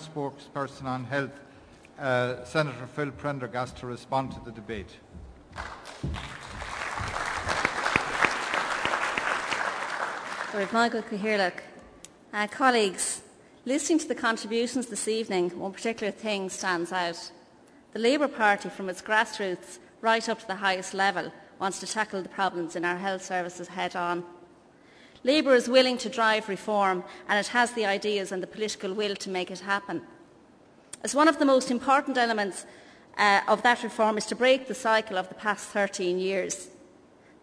spokesperson on health, Senator Phil Prendergast, to respond to the debate. Colleagues, listening to the contributions this evening, one particular thing stands out. The Labour Party, from its grassroots right up to the highest level, wants to tackle the problems in our health services head-on. Labour is willing to drive reform, and it has the ideas and the political will to make it happen. As one of the most important elements of that reform is to break the cycle of the past 13 years.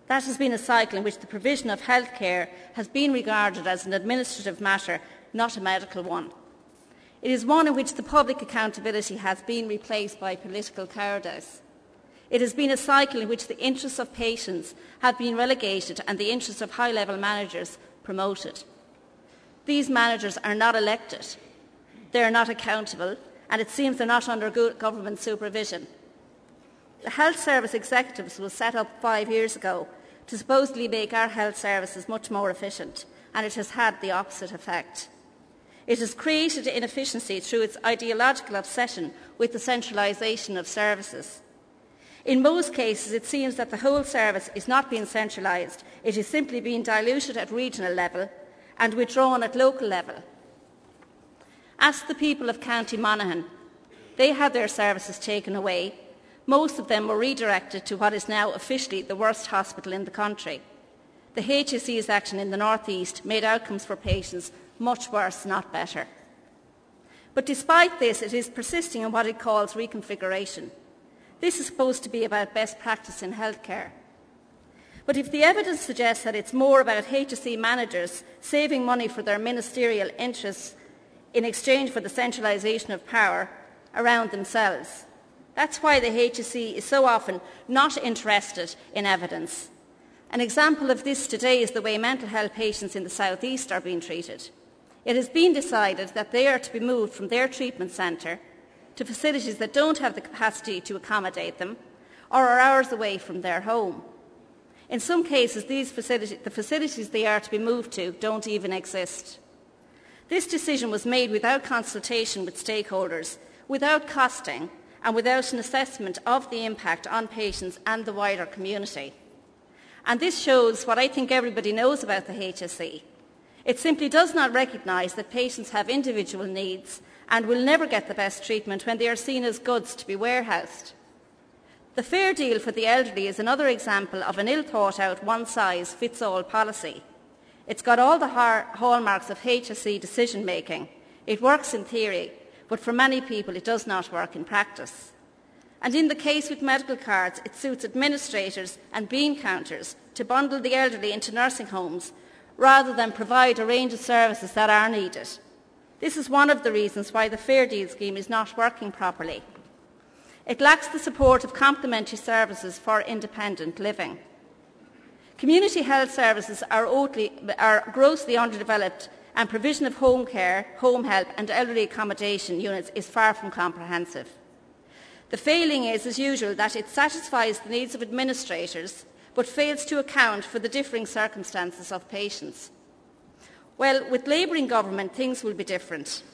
That has been a cycle in which the provision of health care has been regarded as an administrative matter, not a medical one. It is one in which the public accountability has been replaced by political cowardice. It has been a cycle in which the interests of patients have been relegated and the interests of high-level managers promoted. These managers are not elected, they are not accountable, and it seems they're not under good government supervision. The Health Service Executives was set up 5 years ago to supposedly make our health services much more efficient, and it has had the opposite effect. It has created inefficiency through its ideological obsession with the centralisation of services. In most cases, it seems that the whole service is not being centralised. It is simply being diluted at regional level and withdrawn at local level. Ask the people of County Monaghan. They had their services taken away. Most of them were redirected to what is now officially the worst hospital in the country. The HSE's action in the North East made outcomes for patients much worse, not better. But despite this, it is persisting in what it calls reconfiguration. This is supposed to be about best practice in healthcare. But if the evidence suggests that it's more about HSE managers saving money for their ministerial interests in exchange for the centralisation of power around themselves, that's why the HSE is so often not interested in evidence. An example of this today is the way mental health patients in the South East are being treated. It has been decided that they are to be moved from their treatment centre to facilities that don't have the capacity to accommodate them or are hours away from their home. In some cases, the facilities they are to be moved to don't even exist. This decision was made without consultation with stakeholders, without costing, and without an assessment of the impact on patients and the wider community. And this shows what I think everybody knows about the HSE. It simply does not recognise that patients have individual needs and will never get the best treatment when they are seen as goods to be warehoused. The fair deal for the elderly is another example of an ill-thought-out, one-size-fits-all policy. It's got all the hallmarks of HSE decision-making. It works in theory, but for many people it does not work in practice. And in the case with medical cards, it suits administrators and bean counters to bundle the elderly into nursing homes rather than provide a range of services that are needed. This is one of the reasons why the Fair Deal scheme is not working properly. It lacks the support of complementary services for independent living. Community health services are grossly underdeveloped, and provision of home care, home help and elderly accommodation units is far from comprehensive. The failing is, as usual, that it satisfies the needs of administrators but fails to account for the differing circumstances of patients. Well, with Labour in government, things will be different.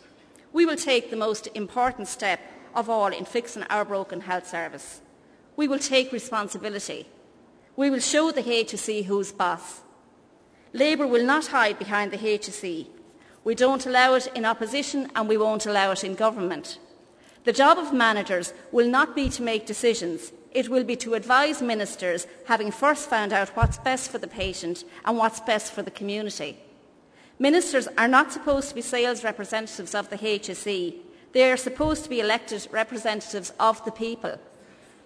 We will take the most important step of all in fixing our broken health service. We will take responsibility. We will show the HSE who's boss. Labour will not hide behind the HSE. We don't allow it in opposition and we won't allow it in government. The job of managers will not be to make decisions. It will be to advise ministers, having first found out what's best for the patient and what's best for the community. Ministers are not supposed to be sales representatives of the HSE. They are supposed to be elected representatives of the people.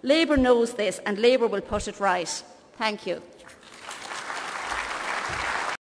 Labour knows this and Labour will put it right. Thank you.